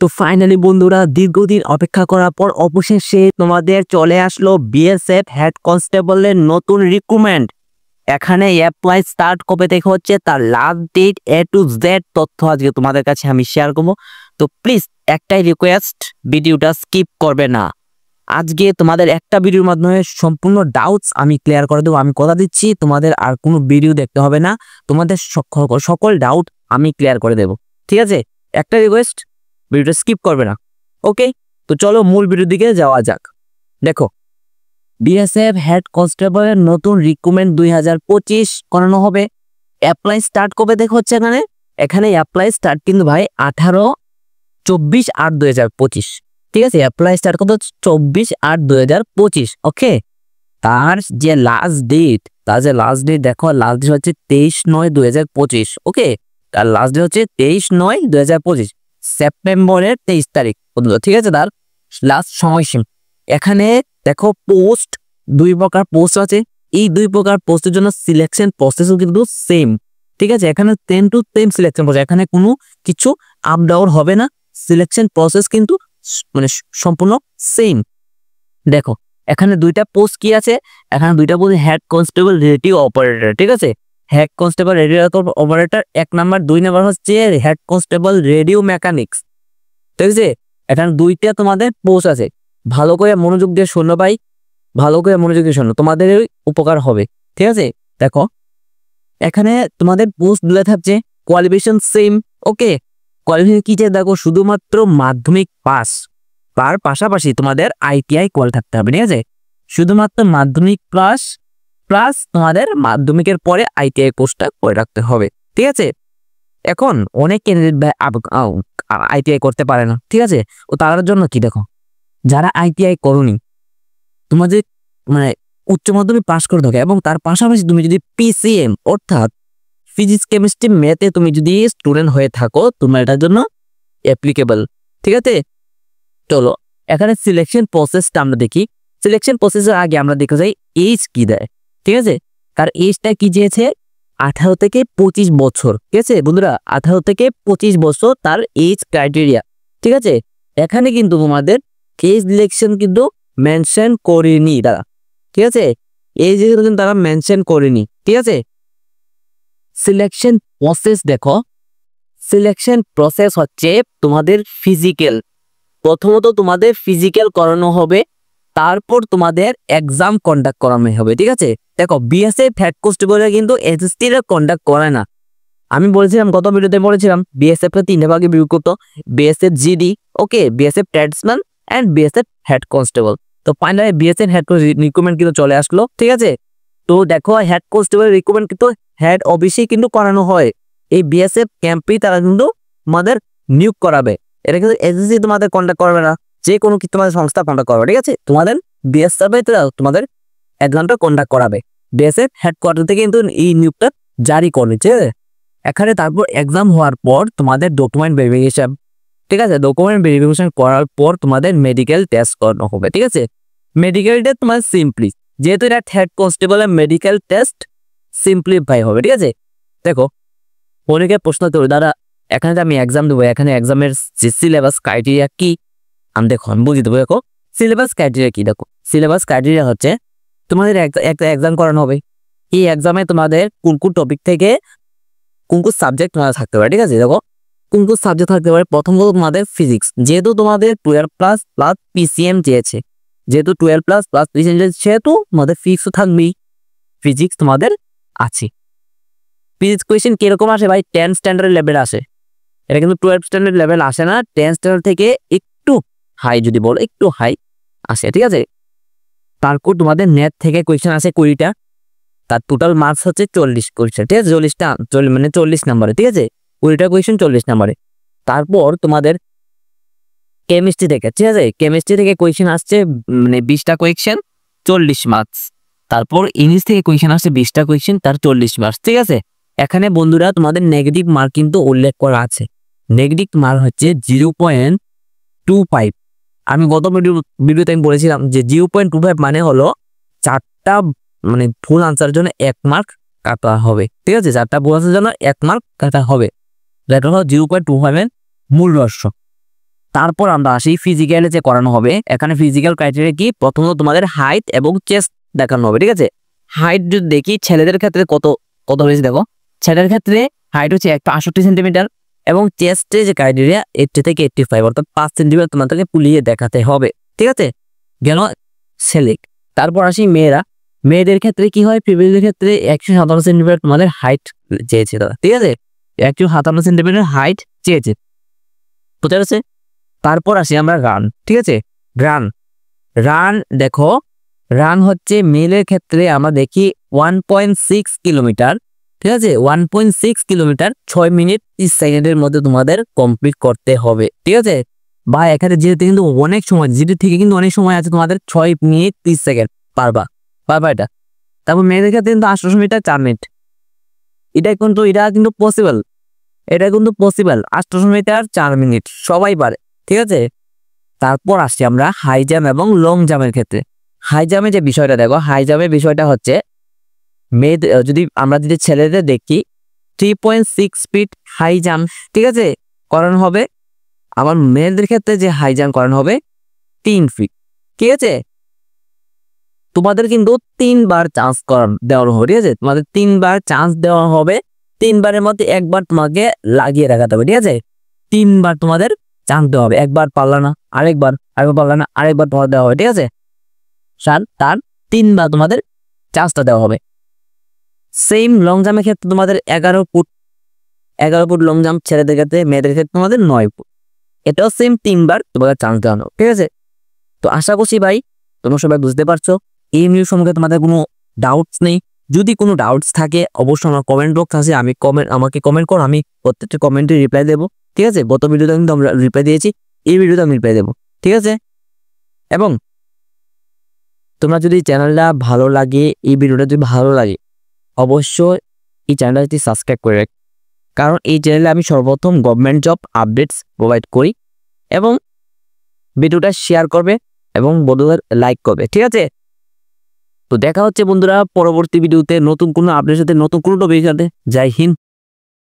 তো ফাইনালি বন্ধুরা দীর্ঘদিন অপেক্ষা করার পর অবশেষে তোমাদের চলে আসলো বিএসএফ হেড কনস্টেবলের নতুন রিক্রুটমেন্ট। এখানে অ্যাপ্লাই স্টার্ট কবে থেকে হচ্ছে তার last date A to Z তথ্য আজকে তোমাদের কাছে আমি শেয়ার করবো। তো প্লিজ একটাই রিকোয়েস্ট, ভিডিওটা স্কিপ করবে না। আজকে তোমাদের একটা ভিডিওর মাধ্যমে সম্পূর্ণ ডাউটস আমি ক্লিয়ার করে দেবো। আমি কথা দিচ্ছি তোমাদের আর কোনো ভিডিও দেখতে হবে না, তোমাদের সকল ডাউট আমি ক্লিয়ার করে দেবো। ঠিক আছে, একটা রিকোয়েস্ট, ভিডিওটা স্কিপ করবে না। ওকে, তো চলো মূল ভিডিওর দিকে যাওয়া যাক। দেখো, বিএসএফ হেড কনস্টেবলের নতুন রিক্রুটমেন্ট 2025 করানো হবে। অ্যাপ্লাই স্টার্ট কবে দেখো হচ্ছে এখানে অ্যাপ্লাই স্টার্ট কিন্তু ভাই 18/24/8/2025। ঠিক আছে, অ্যাপ্লাই স্টার্ট কত 24/8/2025। ওকে, তার যে লাস্ট ডেট দেখো, লাস্ট ডেট হচ্ছে 23/9/2025। ওকে, তার লাস্ট ডেট হচ্ছে 23/9/2025, সেপ্টেম্বরের 23 তারিখ পর্যন্ত। ঠিক আছে, তার লাস্ট সময়সীমা। এখানে দেখো পোস্ট, দুই প্রকার পোস্ট আছে। এই দুই প্রকার পোস্টের জন্য সিলেকশন প্রসেসও কিন্তু সেম। ঠিক আছে, এখানে 10 to 10 সিলেকশন প্রসেস, এখানে কোনো কিছু আপ ডাউন হবে না। সিলেকশন প্রসেস কিন্তু মানে সম্পূর্ণ সেম। দেখো এখানে দুইটা পোস্ট কি আছে, এখানে দুইটা post head constable radio operator. ঠিক আছে, head constable radio operator 1 number, 2 number হচ্ছে হেড কনস্টেবল রেডিও মেকানিক্স। ঠিক আছে, এখানে দুইটা তোমাদের পোস্ট আছে। ভালো করে মনোযোগ দিয়ে শোনো ভাই, ভালো করে মনোযোগ দিয়ে শোনো, তোমাদের উপকার হবে। ঠিক আছে, দেখো এখানে তোমাদের পোস্ট গুলো থাকছে, কোয়ালিফিকেশন সেম। ওকে, কোয়ালিফিকেশন কি যে দেখো, শুধুমাত্র মাধ্যমিক পাস, তার পাশাপাশি তোমাদের ITI কোয়াল থাকতে হবে। ঠিক আছে, শুধুমাত্র মাধ্যমিক পাস প্লাস তোমাদের মাধ্যমিকের পরে ITI কোর্সটা করে রাখতে হবে। ঠিক আছে, এখন অনেক ক্যান্ডিডেট ITI করতে পারে না। ঠিক আছে, ও তার জন্য কি দেখো, যারা ITI করনি, তোমাদের মানে উচ্চ মাধ্যমিক পাস করে থাকে এবং তার পাশাপাশি তুমি যদি PCM অর্থাৎ ফিজিক্স কেমিস্ট্রি ম্যাথে তুমি যদি স্টুডেন্ট হয়ে থাকো, তোমার এটার জন্য অ্যাপ্লিকেবল। ঠিক আছে, চলো এখানে সিলেকশন প্রসেসটা আমরা দেখি। সিলেকশন প্রসেসের আগে আমরা দেখতে চাই এজ কি দেয়। ঠিক আছে, তার এজটা কি দিয়েছে, 18 থেকে 25 বছর। ঠিক আছে বন্ধুরা, 18 থেকে 25 বছর তার এজ ক্রাইটেরিয়া। ঠিক আছে, এখানে কিন্তু তোমাদের এজ সিলেকশন কিন্তু মেনশন করেনি তারা। ঠিক আছে, এজ কিন্তু তারা মেনশন করেনি। ঠিক আছে, সিলেকশন প্রসেস দেখো, সিলেকশন প্রসেস হচ্ছে তোমাদের ফিজিক্যাল। প্রথমত তোমাদের ফিজিক্যাল করানো হবে, তারপর তোমাদের এক্সাম কন্ডাক্ট করানো হবে। ঠিক আছে, দেখো বিএসএফ হেড কনস্টেবলে কিন্তু SSC এর কন্ডাক্ট করে না। আমি বলেছিলাম, গত ভিডিওতে বলেছিলাম বিএসএফ কে 3 ভাগে বিভক্ত করতো, BSF GD, okay, BSF tradesman and BSF head constable. তো ফাইনালি বিএসএফ হেড রিক্রুটমেন্ট কিন্তু চলে আসলো। ঠিক আছে, তো দেখো হেড কনস্টেবল রিক্রুটমেন্ট কিন্তু হেড অফিসেই কিন্তু করানো হয়। এই বিএসএফ ক্যাম্পেই তারা কিন্তু তোমাদের নিয়োগ করাবে। এটা কিন্তু SSC তোমাদের কন্ট্যাক্ট করবে না, যে কোনো কি তোমাদের সংস্থা কন্ট্যাক্ট করবে। ঠিক আছে, তোমাদের বিএসএফ তোমাদের এক্সামটা কন্ডাক্ট করাবে। বিএসএফ হেডকোয়ার্টার থেকে কিন্তু এই নিয়োগটা জারি করবে। ঠিক আছে, এখানে তারপর এক্সাম হওয়ার পর তোমাদের ডকুমেন্ট ভেরিফিকেশন। ঠিক আছে, ডকুমেন্ট ভেরিফিকেশন করার পর তোমাদের মেডিকেল টেস্ট করানো হবে। ঠিক আছে, মেডিকেল টেস্ট তোমার সিম্পলি, যেহেতু এটা হেড কনস্টেবলের মেডিকেল টেস্ট সিম্পলিফাই হবে। ঠিক আছে, দেখো অনেকে প্রশ্ন করবে, দাদা এখানে আমি এক্সাম দেবো, এখানে এক্সামের যে সিলেবাস ক্রাইটেরিয়া কি, আমি দেখো আমি বুঝিয়ে দেবো। দেখো সিলেবাস ক্রাইটেরিয়া কি, দেখো সিলেবাস ক্রাইটেরিয়া হচ্ছে তোমাদের একটা এক্সাম করানো হবে। এই এক্সামে তোমাদের কোন কোন টপিক থেকে কোন কোন সাবজেক্ট তোমাদের থাকতে পারে। ঠিক আছে, দেখো কোন কোন সাবজেক্ট থাকতে পারে। প্রথমত তোমাদের ফিজিক্স, যেহেতু তোমাদের 12+ প্লাস PCM চেয়েছে, যেহেতু 12+ প্লাস PCM সেহেতু তোমাদের ফিজিক্সও থাকবেই। ফিজিক্স তোমাদের আছে। ফিজিক্স কোয়েশ্চেন কিরকম আসে ভাই, 10 স্ট্যান্ডার্ড লেভেল আসে। এটা কিন্তু 12 স্ট্যান্ডার্ড লেভেল আসে না, 10 স্ট্যান্ডার্ড থেকে একটু হাই, যদি বলো একটু হাই আসে। ঠিক আছে, তারপর তোমাদের নেট থেকে কোয়েশ্চেন আসে 20টা, তার টোটাল মার্কস হচ্ছে 40 কোয়েশ্চেন। ঠিক আছে, 40টা মানে 40 নাম্বারে। ঠিক আছে, 20টা কোয়েশ্চেন 40 নাম্বারে। তারপর তোমাদের কেমিস্ট্রি থেকে, ঠিক আছে, কেমিস্ট্রি থেকে কোয়েশ্চেন আসছে মানে 20টা কোয়েশ্চেন 40 মার্কস। তারপর ইংলিশ থেকে কোয়েশ্চেন আসছে 20টা কোয়েশ্চেন, তার 40 মার্কস। ঠিক আছে, এখানে বন্ধুরা তোমাদের নেগেটিভ মার্ক কিন্তু উল্লেখ করা আছে। নেগেটিভ মার্ক হচ্ছে 0.25। আমি গত ভিডিওতে আমি বলেছিলাম যে 0.25 মানে হলো 4টা মানে ভুল আনসারের জন্য 1 মার্ক কাটা হবে। ঠিক আছে, 4টা ভুল আনসারের জন্য 1 মার্ক কাটা হবে। এটা হলো 0.25 মূল রহস্য। তারপর আমরা আসি ফিজিক্যালে যে করানো হবে। এখানে ফিজিক্যাল ক্রাইটেরিয়া কি, প্রথমত তোমাদের হাইট এবং চেস্ট দেখানো হবে, ঠিক আছে। হাইট যদি দেখি ছেলেদের ক্ষেত্রে কত কত হয়েছে দেখো, ছেলেদের ক্ষেত্রে হাইট হচ্ছে 168 সেন্টিমিটার এবং চেস্টে যে ক্রাইটেরিয়া 80 থেকে 85, অর্থাৎ 5 সেন্টিমিটার তোমাদেরকে পুলিয়ে দেখাতে হবে, ঠিক আছে। গেল ছেলে। তারপর আসি মেয়েরা। মেয়েদের ক্ষেত্রে কি হয়, ফিমেলদের ক্ষেত্রে 157 সেন্টিমিটার তোমাদের হাইট চেয়েছে তারা, ঠিক আছে। 157 সেন্টিমিটার হাইট চেয়েছে, বুঝতে পারছে। তারপর আসি আমরা রান, ঠিক আছে। রান দেখো, রান হচ্ছে মেলের ক্ষেত্রে আমরা দেখি 1.6 কিলোমিটার, ঠিক আছে। 1.6 কিলোমিটার 6 মিনিট 30 সেকেন্ডের মধ্যে তোমাদের কমপ্লিট করতে হবে, ঠিক আছে। বা এখানে যেতে কিন্তু অনেক সময়, যেটা থেকে কিন্তু অনেক সময় আছে, তোমাদের 6 মিনিট 30 সেকেন্ড পারবা এটা। তারপর মেয়েদের ক্ষেত্রে কিন্তু 800 মিটার 4 মিনিট, এটা কিন্তু পসিবল, 800 মিটার 4 মিনিট সবাই পারে, ঠিক আছে। তারপর আসছি আমরা হাই জাম্প এবং লং জাম্পের ক্ষেত্রে। হাই জাম্পের যে বিষয়টা দেখো, হাই জাম্পের বিষয়টা হচ্ছে মেয়েদের, আমরা যদি ছেলেদের দেখি 3.6 ফিট হাই জাম্প, ঠিক আছে, করানো হবে। আবার মেয়েদের ক্ষেত্রে যে হাই জাম্প করানো হবে 3 ফিট, ঠিক আছে। তোমাদের কিন্তু 3 বার চান্স দেওয়া হবে, ঠিক আছে। তোমাদের 3 বার চান্স দেওয়া হবে, 3 বারের মধ্যে একবার তোমাকে লাগিয়ে রাখাতে হবে, ঠিক আছে। 3 বার তোমাদের চান্স দেওয়া হবে, একবার পারলা না আরেকবার পারলা না আরেকবার তোমাদের দেওয়া হবে, ঠিক আছে। তার 3 বার তোমাদের চান্সটা দেওয়া হবে। সেম লং জাম্পের ক্ষেত্রে তোমাদের 11 ফুট লং জাম্প ছেলেদের ক্ষেত্রে, মেয়েদের ক্ষেত্রে তোমাদের 9 ফুট। এটাও সেম 3 বার তোমাদের চান্স দেওয়া হবে, ঠিক আছে। তো আশা করছি ভাই তোমরা সবাই বুঝতে পারছো। এই নিউজ সম্পর্কে তোমাদের কোনো ডাউটস নেই। যদি কোনো ডাউটস থাকে অবশ্যই আমার কমেন্ট বক্স আছে, আমাকে কমেন্ট করো, আমি প্রত্যেকটা কমেন্টে রিপ্লাই দেবো, ঠিক আছে। গত ভিডিওতে কিন্তু আমরা রিপ্লাই দিয়েছি, এই ভিডিওতে আমি রিপ্লাই দেবো, ঠিক আছে। এবং তোমরা যদি চ্যানেলটা ভালো লাগে, এই ভিডিওটা যদি ভালো লাগে, অবশ্যই এই চ্যানেলটি সাবস্ক্রাইব করে রাখ, কারণ এই চ্যানেলে আমি সর্বপ্রথম গভর্নমেন্ট জব আপডেটস প্রোভাইড করি। এবং ভিডিওটা শেয়ার করবে এবং বন্ধুদের লাইক করবে, ঠিক আছে। তো দেখা হচ্ছে বন্ধুরা পরবর্তী ভিডিওতে নতুন কোনো আপডেটের সাথে, নতুন কোনো টপিকের সাথে। জয় হিন্দ।